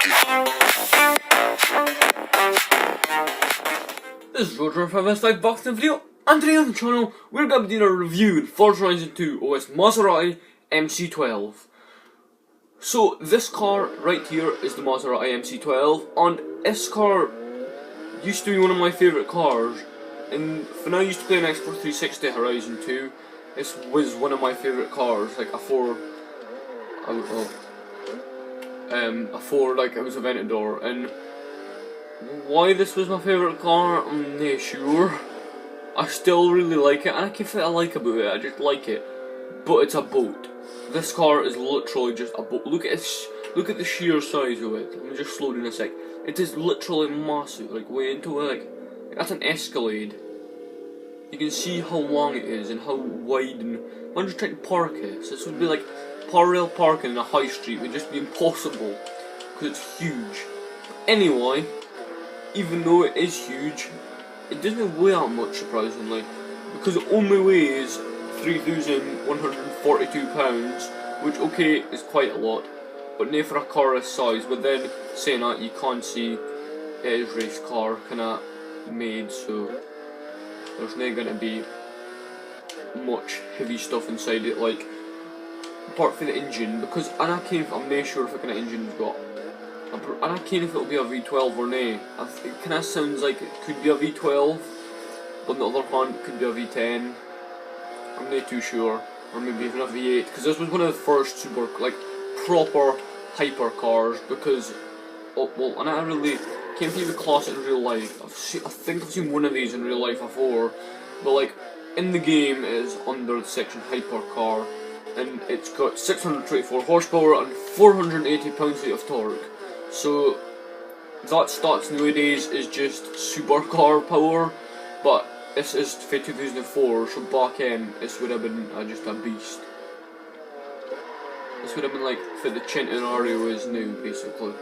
This is RR5S5 boxing video, and today on the channel we're going to be doing a review in Forza Horizon 2 OS Maserati MC12. So this car right here is the Maserati MC12, and this car used to be one of my favourite cars, and when I used to play an Xbox 360 Horizon 2, this was one of my favourite cars, like a Ford, like it was a Aventador. And why this was my favourite car, I'm not sure. I still really like it, and I can't say I like about it, I just like it. But it's a boat. This car is literally just a boat. Look at the sheer size of it. Let me just slow down a sec. It is literally massive, like way into it, like that's an Escalade. You can see how long it is and how wide, and I'm just trying to park it. So this would be like parallel parking in a high street, would just be impossible because it's huge. Anyway, even though it is huge, it doesn't weigh that much, surprisingly, because it only weighs 3,142 pounds, which okay is quite a lot, but not for a car this size. But then saying that, you can't see it is race car kinda made, so there's not gonna be much heavy stuff inside it, like apart from the engine, because I'm not sure what kind of engine it's got. And I can't if it'll be a V12 or nay. It kinda sounds like it could be a V12, but on the other hand it could be a V10. I'm not too sure, or maybe even a V8, because this was one of the first super, like, proper hyper cars. Because, and I really can't see the class in real life. I think I've seen one of these in real life before, but like in the game it is under the section hyper car, and it's got 624 horsepower and 480 pounds-feet of torque. So that stats nowadays is just supercar power, but this is for 2004, so back in this would have been just a beast. This would have been like for the Centenario is now, basically.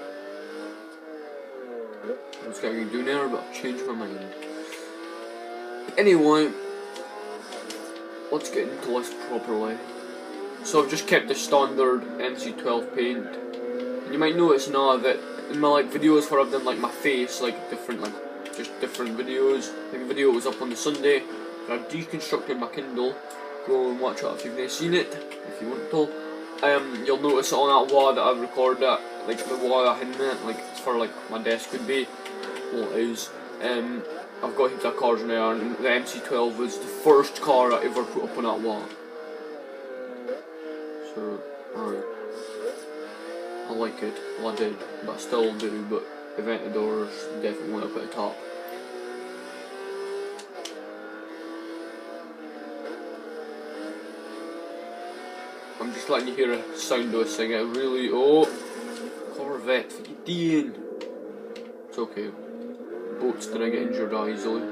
I was going to do now, but I've changed my mind. Anyway, let's get into this properly. So I've just kept the standard MC12 paint. And you might notice now that in my videos where I've done like my face, like different videos. Like a video was up on the Sunday where I deconstructed my Kindle. Go and watch it if you've not seen it, if you want to. You'll notice it on that wall that I've recorded at, like the wall I hidden it, like it's for like my desk would be. Well, it is. I've got heaps of cars in there, and the MC12 was the first car I ever put up on that wall. So, alright. I like it. Well, I did, but I still do, but Aventador's definitely up at the top. I'm just letting you hear a sound of this thing. It really, Corvette, what you doing? It's okay. Boats didn't get injured that easily.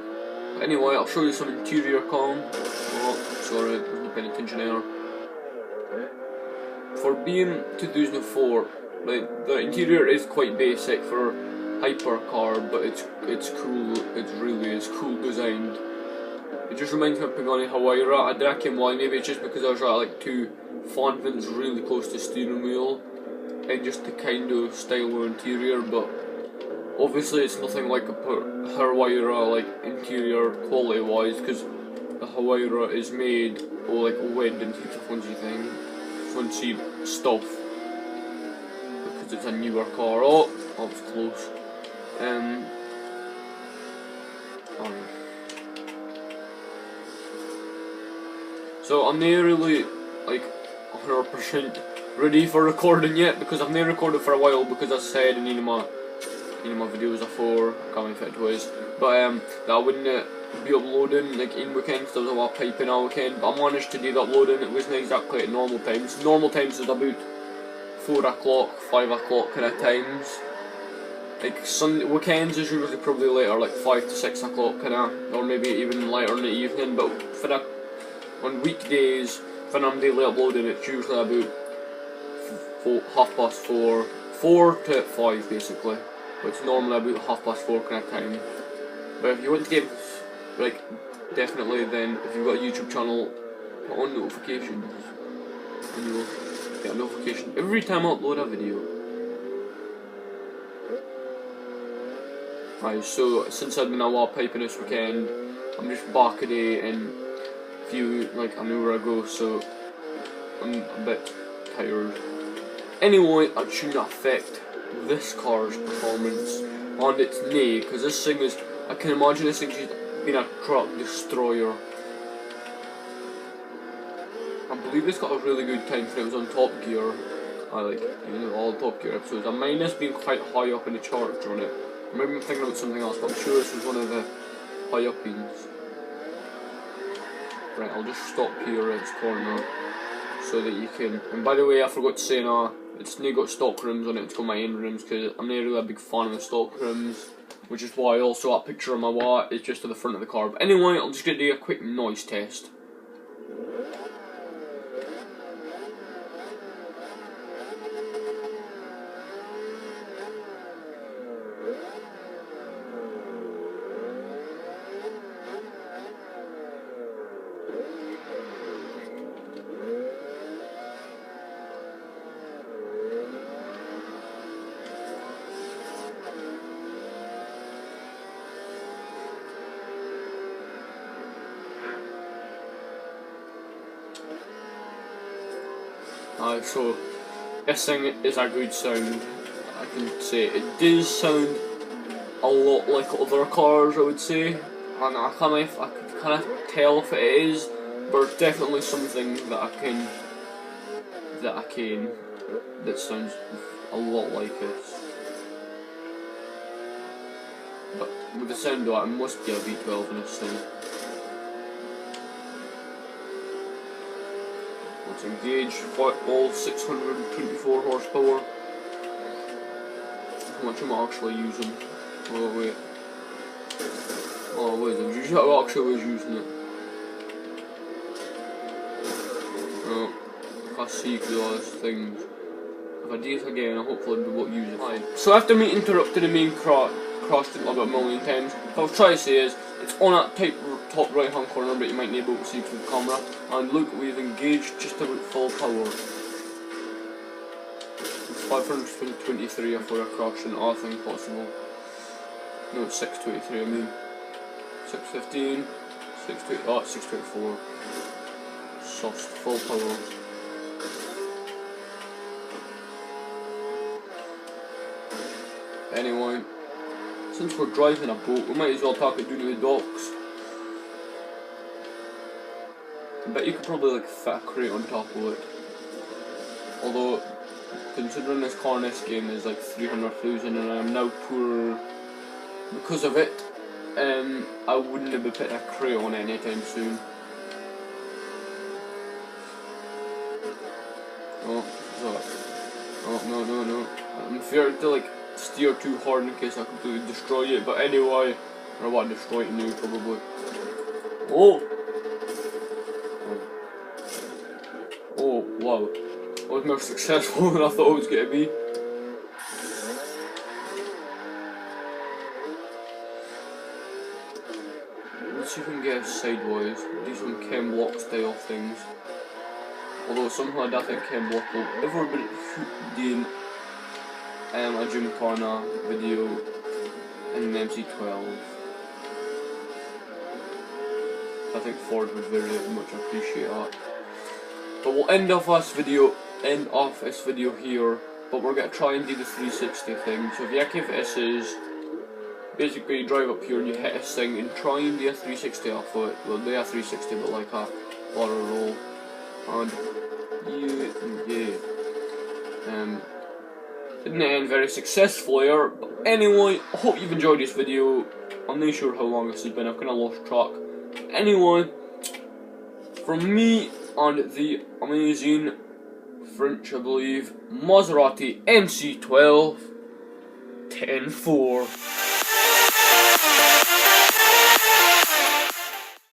But anyway, I'll show you some interior cam. Oh, sorry, wasn't paying attention there. For being 2004, like, the interior is quite basic for hypercar, but it's cool. It really is cool designed. It just reminds me of Pagani Huayra. I reckon why. Maybe it's just because there's like two fan vents really close to the steering wheel, and just the kind of style of interior. But obviously, it's nothing like a Huayra like interior quality wise, because the Huayra is made like wind and heaps of fancy stuff. Because it's a newer car. Oh, that was close. So I'm not really like 100% ready for recording yet, because I've not recorded for a while, because I said in my videos before, I can't remember if it was, but that I wouldn't be uploading like in weekends. There was a lot of piping all weekend, but I managed to do the uploading. It wasn't exactly at normal times. Normal times is about 4 o'clock, 5 o'clock kind of times. Like weekends is usually probably later, like 5 to 6 o'clock kind of, or maybe even later in the evening. But on weekdays, when I'm daily uploading, it's usually about 4:30, 4 to 5 basically. But it's normally about 4:30 kind of time. But if you want to get, like, definitely then, if you've got a YouTube channel, put on notifications, and you'll get a notification every time I upload a video. Right, so since I've been a lot piping this weekend, I'm just back a day and like an hour ago, so I'm a bit tired. Anyway, that shouldn't affect this car's performance, and it's nay, because this thing is, I can imagine this thing's been a truck destroyer. I believe it's got a really good time for it was on Top Gear. I like, you know, all Top Gear episodes. And mine has been quite high up in the charts on it. Maybe I'm thinking about something else, but I'm sure this was one of the high up ones. Right, I'll just stop here at this corner so that you can. And by the way, I forgot to say now, it's not got stock rims on it, it's got my end rims, because I'm not really a big fan of the stock rims, which is why also that picture of my wallet is just to the front of the car. But anyway, I'm just going to do a quick noise test. So this thing is a good sound, I can say. It does sound a lot like other cars, I would say, and I could kind of tell if it is, but there's definitely something that sounds a lot like this. But with the sound of it must be a V12 in this thing. Let's engage, all 624 horsepower. How much am I actually using? Oh wait. Oh wait, I actually was using it. Oh, I can't see because all these things. If I do it again, I'll hopefully be able to use it. Right. So after me interrupting the main crossed it about a million times, what I was trying to say is, it's on that top right hand corner, but you might be able to see through the camera. And look, we've engaged just about full power. It's 523 before I crashed, and I think possible. No, it's 623, I mean. 615, 620, oh, it's 624. Soft, full power. Anyway, since we're driving a boat, we might as well park it down to the docks. But you could probably like fit a crate on top of it. Although, considering this car in this game is like 300,000 and I'm now poor because of it, I wouldn't be putting a crate on it anytime soon. Oh, no. I'm feared to like steer too hard in case I completely destroy it, but anyway, I want to destroy it now probably. Oh wow, that was more successful than I thought it was going to be. Let's see if we can get sideways, do some chem block style things. Although somehow I don't think chem block will ever be doing a Gymkhana video in an MC12. I think Ford would very much appreciate that. But we'll end off this video here, but we're going to try and do the 360 thing. So if you give this is, basically you drive up here and you hit this thing and try and do a 360 off of it. Well, do a 360 but like a barrel roll. And didn't end very successfully here, but anyway, I hope you've enjoyed this video. I'm not sure how long this has been, I've kind of lost track. Anyway, from me and the amazing French, I believe, Maserati MC12 10-4.